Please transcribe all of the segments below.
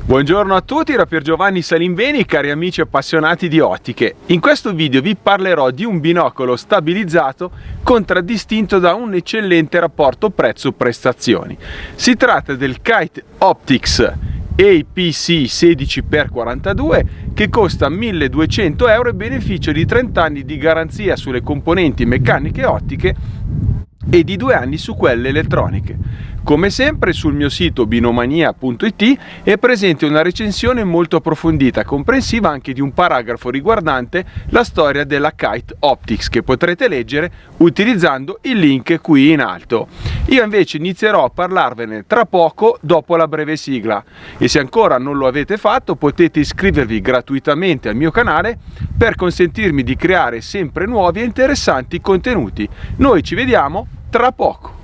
Buongiorno a tutti da Piergiovanni Salimbeni, cari amici appassionati di ottiche. In questo video vi parlerò di un binocolo stabilizzato contraddistinto da un eccellente rapporto prezzo-prestazioni. Si tratta del Kite Optics APC 16x42 che costa 1.200 euro e beneficia di 30 anni di garanzia sulle componenti meccaniche ottiche e di 2 anni su quelle elettroniche. Come sempre sul mio sito binomania.it è presente una recensione molto approfondita, comprensiva anche di un paragrafo riguardante la storia della Kite Optics che potrete leggere utilizzando il link qui in alto. Io invece inizierò a parlarvene tra poco dopo la breve sigla e se ancora non lo avete fatto potete iscrivervi gratuitamente al mio canale per consentirmi di creare sempre nuovi e interessanti contenuti. Noi ci vediamo tra poco.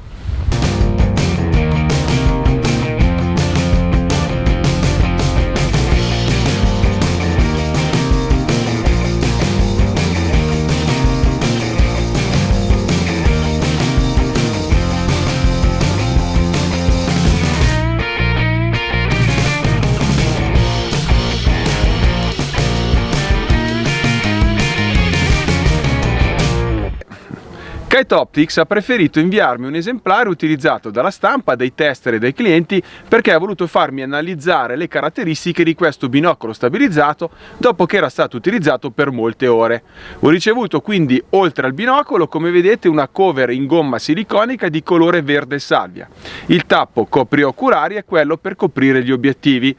Kite Optics ha preferito inviarmi un esemplare utilizzato dalla stampa, dai tester e dai clienti perché ha voluto farmi analizzare le caratteristiche di questo binocolo stabilizzato dopo che era stato utilizzato per molte ore. Ho ricevuto quindi, oltre al binocolo, come vedete, una cover in gomma siliconica di colore verde salvia. Il tappo coprioculari è quello per coprire gli obiettivi.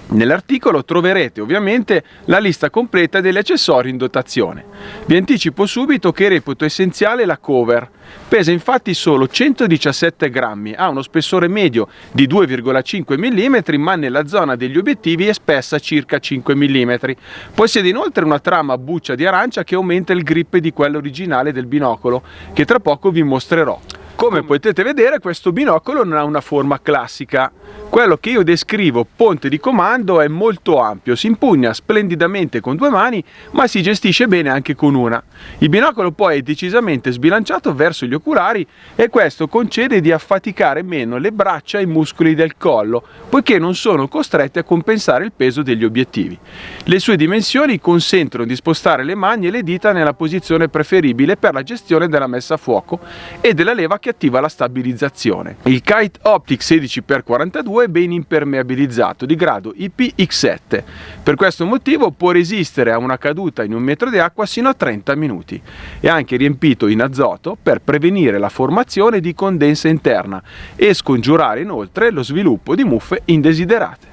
Nell'articolo troverete ovviamente la lista completa degli accessori in dotazione. Vi anticipo subito che reputo essenziale la cover. Pesa infatti solo 117 grammi, ha uno spessore medio di 2,5 mm, ma nella zona degli obiettivi è spessa circa 5 mm. Possiede inoltre una trama a buccia di arancia che aumenta il grip di quello originale del binocolo, che tra poco vi mostrerò. Come potete vedere, questo binocolo non ha una forma classica. Quello che io descrivo ponte di comando è molto ampio, si impugna splendidamente con 2 mani, ma si gestisce bene anche con una. Il binocolo poi è decisamente sbilanciato verso gli oculari e questo concede di affaticare meno le braccia e i muscoli del collo, poiché non sono costretti a compensare il peso degli obiettivi. Le sue dimensioni consentono di spostare le mani e le dita nella posizione preferibile per la gestione della messa a fuoco e della leva che attiva la stabilizzazione. Il Kite Optics 16x42 è ben impermeabilizzato di grado IPX7. Per questo motivo può resistere a una caduta in 1 metro di acqua sino a 30 minuti. È anche riempito in azoto per prevenire la formazione di condensa interna e scongiurare inoltre lo sviluppo di muffe indesiderate.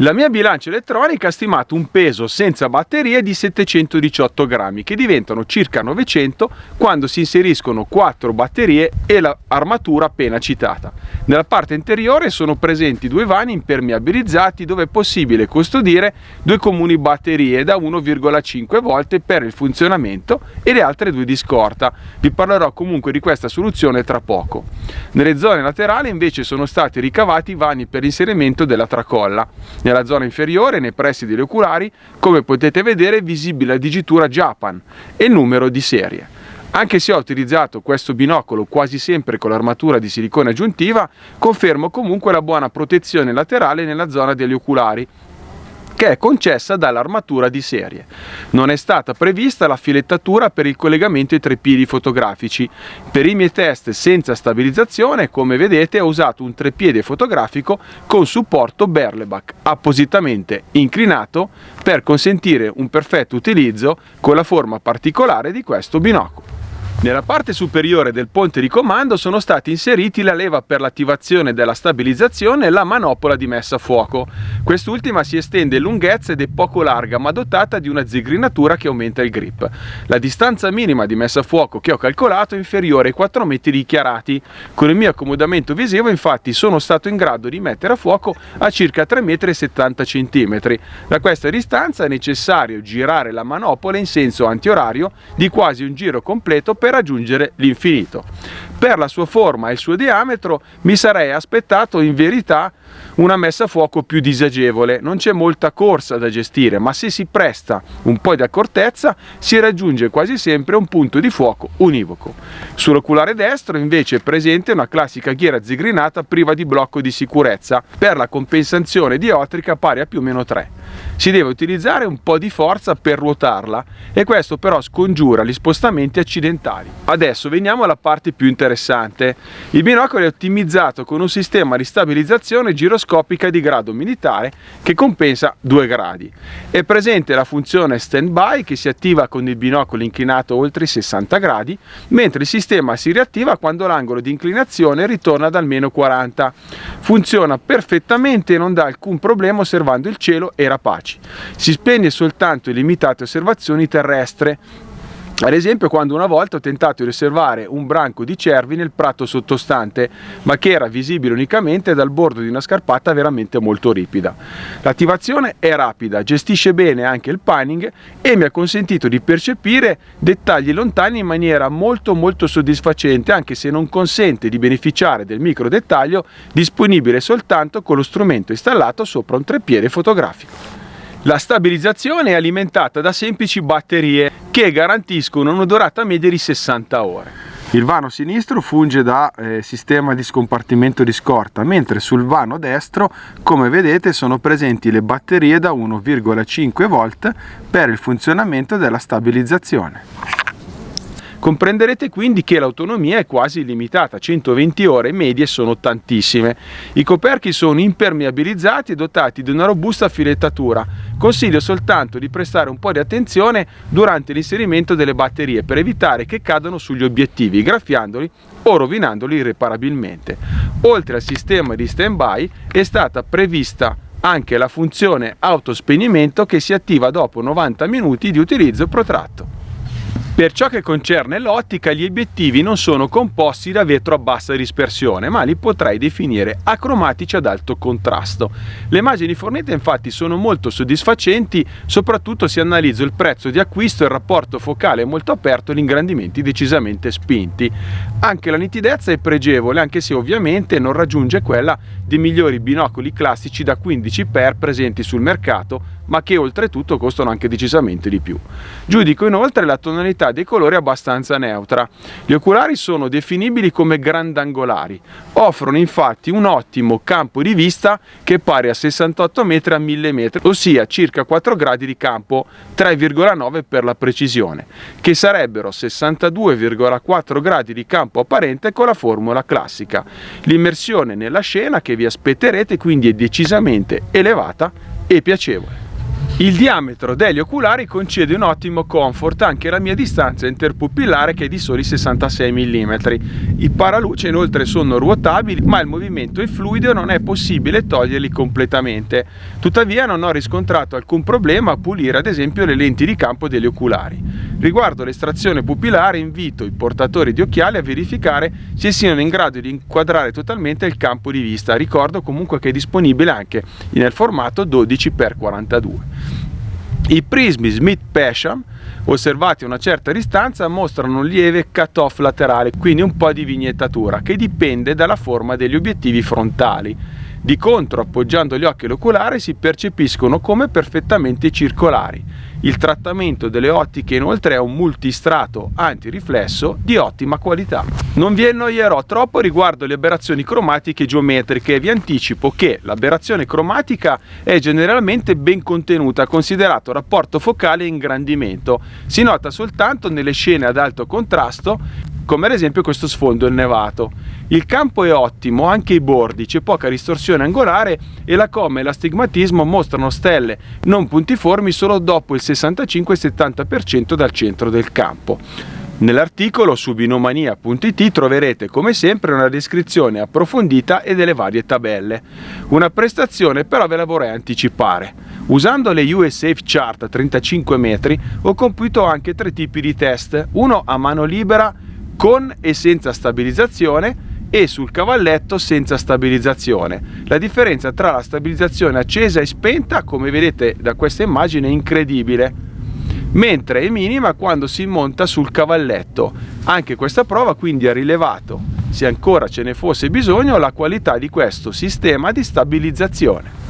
La mia bilancia elettronica ha stimato un peso senza batterie di 718 grammi, che diventano circa 900 quando si inseriscono 4 batterie e l'armatura appena citata. Nella parte interiore sono presenti 2 vani impermeabilizzati dove è possibile custodire 2 comuni batterie da 1,5 volt per il funzionamento e le altre 2 di scorta. Vi parlerò comunque di questa soluzione tra poco. Nelle zone laterali invece sono stati ricavati i vani per l'inserimento della tracolla. Nella zona inferiore, nei pressi degli oculari, come potete vedere è visibile la digitura Japan e il numero di serie. Anche se ho utilizzato questo binocolo quasi sempre con l'armatura di silicone aggiuntiva, confermo comunque la buona protezione laterale nella zona degli oculari, che è concessa dall'armatura di serie. Non è stata prevista la filettatura per il collegamento ai treppiedi fotografici. Per i miei test senza stabilizzazione, come vedete, ho usato un treppiede fotografico con supporto Berleback, appositamente inclinato per consentire un perfetto utilizzo con la forma particolare di questo binocolo. Nella parte superiore del ponte di comando sono stati inseriti la leva per l'attivazione della stabilizzazione e la manopola di messa a fuoco. Quest'ultima si estende in lunghezza ed è poco larga, ma dotata di una zigrinatura che aumenta il grip. La distanza minima di messa a fuoco che ho calcolato è inferiore ai 4 metri dichiarati. Con il mio accomodamento visivo infatti sono stato in grado di mettere a fuoco a circa 3,70 m. Da questa distanza è necessario girare la manopola in senso antiorario di quasi un giro completo per per raggiungere l'infinito. Per la sua forma e il suo diametro mi sarei aspettato in verità una messa a fuoco più disagevole. Non c'è molta corsa da gestire, ma se si presta un po' di accortezza si raggiunge quasi sempre un punto di fuoco univoco. Sull'oculare destro invece è presente una classica ghiera zigrinata priva di blocco di sicurezza per la compensazione diotrica pari a più o meno 3. Si deve utilizzare un po' di forza per ruotarla e questo però scongiura gli spostamenti accidentali. Adesso veniamo alla parte più interessante. Il binocolo è ottimizzato con un sistema di stabilizzazione giroscopica di grado militare che compensa 2 gradi. È presente la funzione stand-by che si attiva con il binocolo inclinato oltre i 60 gradi, mentre il sistema si riattiva quando l'angolo di inclinazione ritorna ad almeno 40. Funziona perfettamente e non dà alcun problema osservando il cielo e rapaci. Si spegne soltanto in limitate osservazioni terrestri. Ad esempio, quando una volta ho tentato di osservare un branco di cervi nel prato sottostante, ma che era visibile unicamente dal bordo di una scarpata veramente molto ripida. L'attivazione è rapida, gestisce bene anche il panning e mi ha consentito di percepire dettagli lontani in maniera molto soddisfacente, anche se non consente di beneficiare del micro dettaglio disponibile soltanto con lo strumento installato sopra un treppiede fotografico. La stabilizzazione è alimentata da semplici batterie che garantiscono una durata media di 60 ore. Il vano sinistro funge da sistema di scompartimento di scorta, mentre sul vano destro, come vedete, sono presenti le batterie da 1,5 volt per il funzionamento della stabilizzazione. Comprenderete quindi che l'autonomia è quasi illimitata, 120 ore medie sono tantissime. I coperchi sono impermeabilizzati e dotati di una robusta filettatura. Consiglio soltanto di prestare un po' di attenzione durante l'inserimento delle batterie per evitare che cadano sugli obiettivi, graffiandoli o rovinandoli irreparabilmente. Oltre al sistema di stand-by è stata prevista anche la funzione autospegnimento che si attiva dopo 90 minuti di utilizzo protratto. Per ciò che concerne l'ottica, gli obiettivi non sono composti da vetro a bassa dispersione, ma li potrei definire acromatici ad alto contrasto. Le immagini fornite infatti sono molto soddisfacenti, soprattutto se analizzo il prezzo di acquisto, il rapporto focale molto aperto e gli ingrandimenti decisamente spinti. Anche la nitidezza è pregevole, anche se ovviamente non raggiunge quella dei migliori binocoli classici da 15x presenti sul mercato, ma che oltretutto costano anche decisamente di più. Giudico inoltre la tonalità dei colori abbastanza neutra. Gli oculari sono definibili come grandangolari, offrono infatti un ottimo campo di vista che è pari a 68 metri a 1000 metri, ossia circa 4 gradi di campo, 3,9 per la precisione, che sarebbero 62,4 gradi di campo apparente con la formula classica. L'immersione nella scena che vi aspetterete quindi è decisamente elevata e piacevole. Il diametro degli oculari concede un ottimo comfort anche alla mia distanza interpupillare che è di soli 66 mm. I paraluce inoltre sono ruotabili, ma il movimento è fluido e non è possibile toglierli completamente. Tuttavia non ho riscontrato alcun problema a pulire ad esempio le lenti di campo degli oculari. Riguardo l'estrazione pupillare invito i portatori di occhiali a verificare se siano in grado di inquadrare totalmente il campo di vista. Ricordo comunque che è disponibile anche nel formato 12x42. I prismi Smith-Pesham, osservati a una certa distanza, mostrano un lieve cut-off laterale, quindi un po' di vignettatura, che dipende dalla forma degli obiettivi frontali. Di contro, appoggiando gli occhi all'oculare, si percepiscono come perfettamente circolari. Il trattamento delle ottiche inoltre è un multistrato antiriflesso di ottima qualità. Non vi annoierò troppo riguardo le aberrazioni cromatiche geometriche e vi anticipo che l'aberrazione cromatica è generalmente ben contenuta, considerato rapporto focale e ingrandimento. Si nota soltanto nelle scene ad alto contrasto, come ad esempio questo sfondo innevato. Il campo è ottimo, anche i bordi, c'è poca distorsione angolare e la comma e l'astigmatismo mostrano stelle non puntiformi solo dopo il 65-70% dal centro del campo. Nell'articolo su binomania.it troverete come sempre una descrizione approfondita e delle varie tabelle. Una prestazione però ve la vorrei anticipare. Usando le US Safe Chart a 35 metri ho compiuto anche 3 tipi di test, uno a mano libera con e senza stabilizzazione e sul cavalletto senza stabilizzazione. La differenza tra la stabilizzazione accesa e spenta, come vedete da questa immagine, è incredibile. mentre è minima quando si monta sul cavalletto. Anche questa prova quindi ha rilevato, se ancora ce ne fosse bisogno, la qualità di questo sistema di stabilizzazione.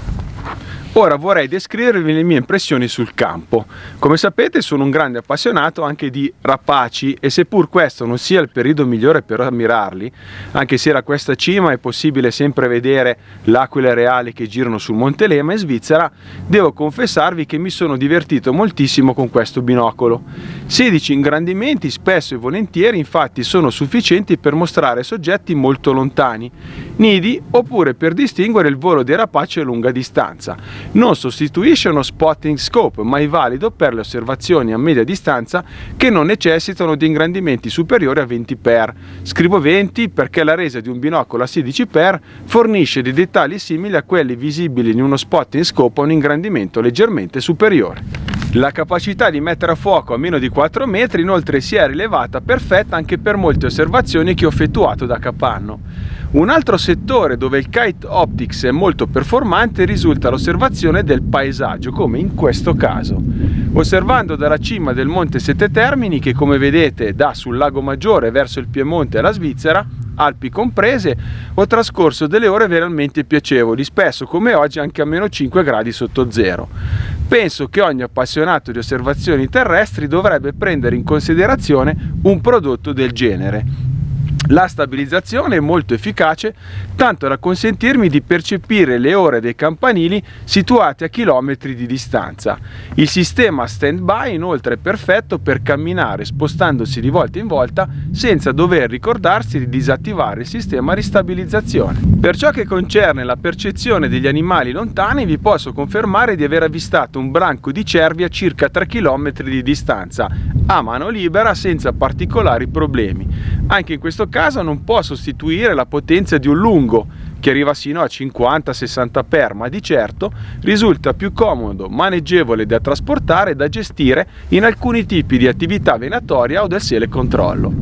Ora vorrei descrivervi le mie impressioni sul campo. Come sapete sono un grande appassionato anche di rapaci e seppur questo non sia il periodo migliore per ammirarli, anche se da questa cima è possibile sempre vedere l'aquile reali che girano sul Monte Lema in Svizzera, devo confessarvi che mi sono divertito moltissimo con questo binocolo. 16 ingrandimenti spesso e volentieri infatti sono sufficienti per mostrare soggetti molto lontani, nidi oppure per distinguere il volo dei rapaci a lunga distanza. Non sostituisce uno spotting scope, ma è valido per le osservazioni a media distanza che non necessitano di ingrandimenti superiori a 20x. Scrivo 20 perché la resa di un binocolo a 16x fornisce dei dettagli simili a quelli visibili in uno spotting scope a un ingrandimento leggermente superiore. La capacità di mettere a fuoco a meno di 4 metri inoltre si è rilevata perfetta anche per molte osservazioni che ho effettuato da capanno. Un altro settore dove il Kite Optics è molto performante risulta l'osservazione del paesaggio, come in questo caso. Osservando dalla cima del Monte Sette Termini, che come vedete dà sul Lago Maggiore verso il Piemonte e la Svizzera, Alpi comprese, ho trascorso delle ore veramente piacevoli, spesso come oggi anche a meno 5 gradi sotto zero. Penso che ogni appassionato di osservazioni terrestri dovrebbe prendere in considerazione un prodotto del genere. La stabilizzazione è molto efficace, tanto da consentirmi di percepire le ore dei campanili situati a chilometri di distanza. Il sistema stand-by inoltre è perfetto per camminare spostandosi di volta in volta senza dover ricordarsi di disattivare il sistema di stabilizzazione. Per ciò che concerne la percezione degli animali lontani, vi posso confermare di aver avvistato un branco di cervi a circa 3 km di distanza, a mano libera senza particolari problemi. Anche in questo caso non può sostituire la potenza di un lungo, che arriva sino a 50-60 per, ma di certo risulta più comodo, maneggevole da trasportare e da gestire in alcuni tipi di attività venatoria o del telecontrollo.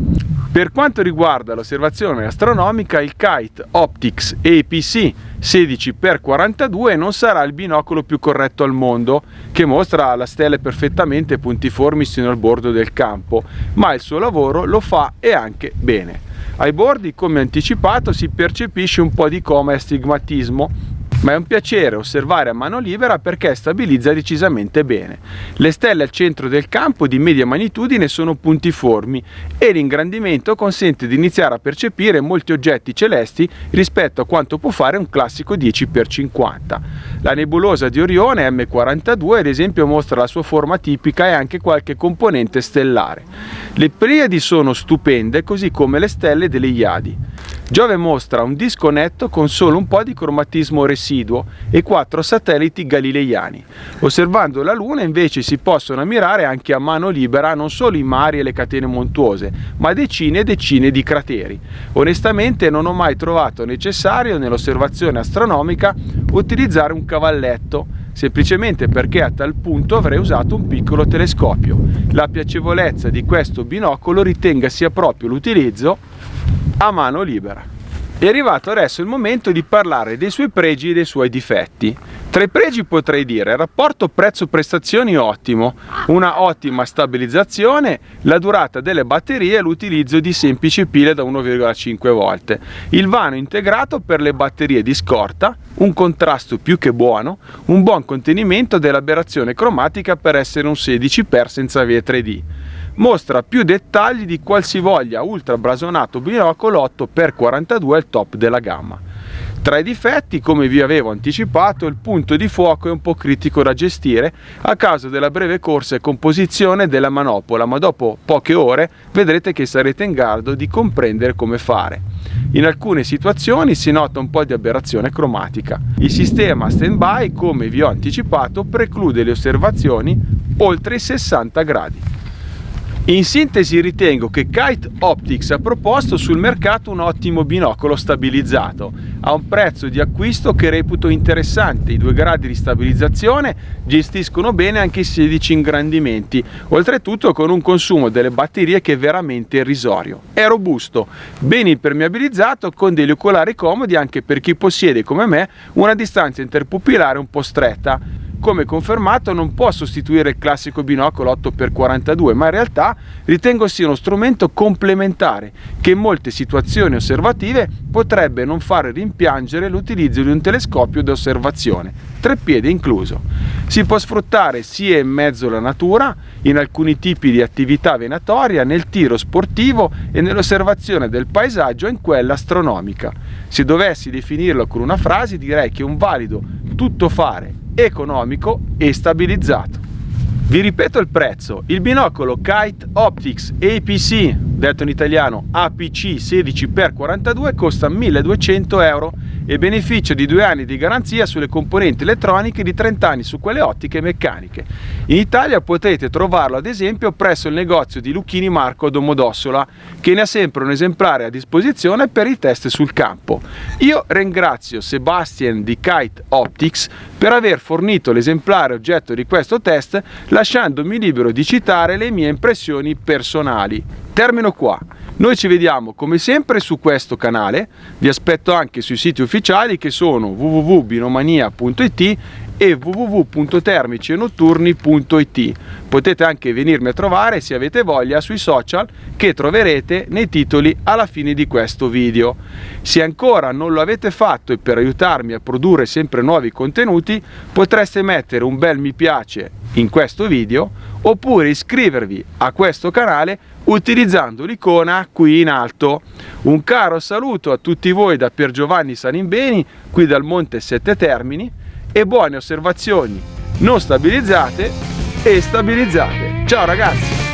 Per quanto riguarda l'osservazione astronomica, il Kite Optics APC 16x42 non sarà il binocolo più corretto al mondo, che mostra le stelle perfettamente puntiformi sino al bordo del campo, ma il suo lavoro lo fa e anche bene. Ai bordi, come anticipato, si percepisce un po' di coma e astigmatismo, ma è un piacere osservare a mano libera perché stabilizza decisamente bene. Le stelle al centro del campo di media magnitudine sono puntiformi e l'ingrandimento consente di iniziare a percepire molti oggetti celesti rispetto a quanto può fare un classico 10x50. La nebulosa di Orione M42 ad esempio mostra la sua forma tipica e anche qualche componente stellare. Le Pleiadi sono stupende, così come le stelle delle Iadi. Giove mostra un disco netto con solo un po' di cromatismo residuo e 4 satelliti galileiani. Osservando la Luna invece si possono ammirare anche a mano libera non solo i mari e le catene montuose, ma decine e decine di crateri. Onestamente non ho mai trovato necessario nell'osservazione astronomica utilizzare un cavalletto, semplicemente perché a tal punto avrei usato un piccolo telescopio. La piacevolezza di questo binocolo ritenga sia proprio l'utilizzo a mano libera. È arrivato adesso il momento di parlare dei suoi pregi e dei suoi difetti. Tra i pregi potrei dire il rapporto prezzo-prestazioni ottimo, una ottima stabilizzazione, la durata delle batterie e l'utilizzo di semplici pile da 1,5 volt, il vano integrato per le batterie di scorta, un contrasto più che buono, un buon contenimento dell'aberrazione cromatica per essere un 16x senza V3D. Mostra più dettagli di qualsivoglia ultra blasonato binocolo 8x42 al top della gamma. Tra i difetti, come vi avevo anticipato, il punto di fuoco è un po' critico da gestire a causa della breve corsa e composizione della manopola, ma dopo poche ore vedrete che sarete in grado di comprendere come fare. In alcune situazioni si nota un po' di aberrazione cromatica. Il sistema stand-by, come vi ho anticipato, preclude le osservazioni oltre i 60 gradi. In sintesi ritengo che Kite Optics ha proposto sul mercato un ottimo binocolo stabilizzato, a un prezzo di acquisto che reputo interessante. I 2 gradi di stabilizzazione gestiscono bene anche i 16 ingrandimenti, oltretutto con un consumo delle batterie che è veramente irrisorio. È robusto, ben impermeabilizzato, con degli oculari comodi anche per chi possiede come me una distanza interpupillare un po' stretta. come confermato, non può sostituire il classico binocolo 8x42, ma in realtà ritengo sia uno strumento complementare che in molte situazioni osservative potrebbe non fare rimpiangere l'utilizzo di un telescopio di osservazione, treppiede incluso. Si può sfruttare sia in mezzo alla natura, in alcuni tipi di attività venatoria, nel tiro sportivo e nell'osservazione del paesaggio in quella astronomica. Se dovessi definirlo con una frase, direi che è un valido tuttofare economico e stabilizzato. Vi ripeto il prezzo: il binocolo Kite Optics APC, detto in italiano APC 16x42, costa 1.200 euro e beneficia di 2 anni di garanzia sulle componenti elettroniche, di 30 anni su quelle ottiche e meccaniche. In Italia potete trovarlo ad esempio presso il negozio di Lucchini Marco a Domodossola, che ne ha sempre un esemplare a disposizione per i test sul campo. Io ringrazio Sebastian di Kite Optics per aver fornito l'esemplare oggetto di questo test, lasciandomi libero di citare le mie impressioni personali. Termino qua. Noi ci vediamo come sempre su questo canale, vi aspetto anche sui siti ufficiali che sono www.binomania.it e www.termicienotturni.it. Potete anche venirmi a trovare, se avete voglia, sui social che troverete nei titoli alla fine di questo video. Se ancora non lo avete fatto e per aiutarmi a produrre sempre nuovi contenuti, potreste mettere un bel mi piace in questo video oppure iscrivervi a questo canale utilizzando l'icona qui in alto. Un caro saluto a tutti voi da Pier Giovanni Sanimbeni, qui dal Monte Sette Termini, e buone osservazioni non stabilizzate e stabilizzate. Ciao ragazzi!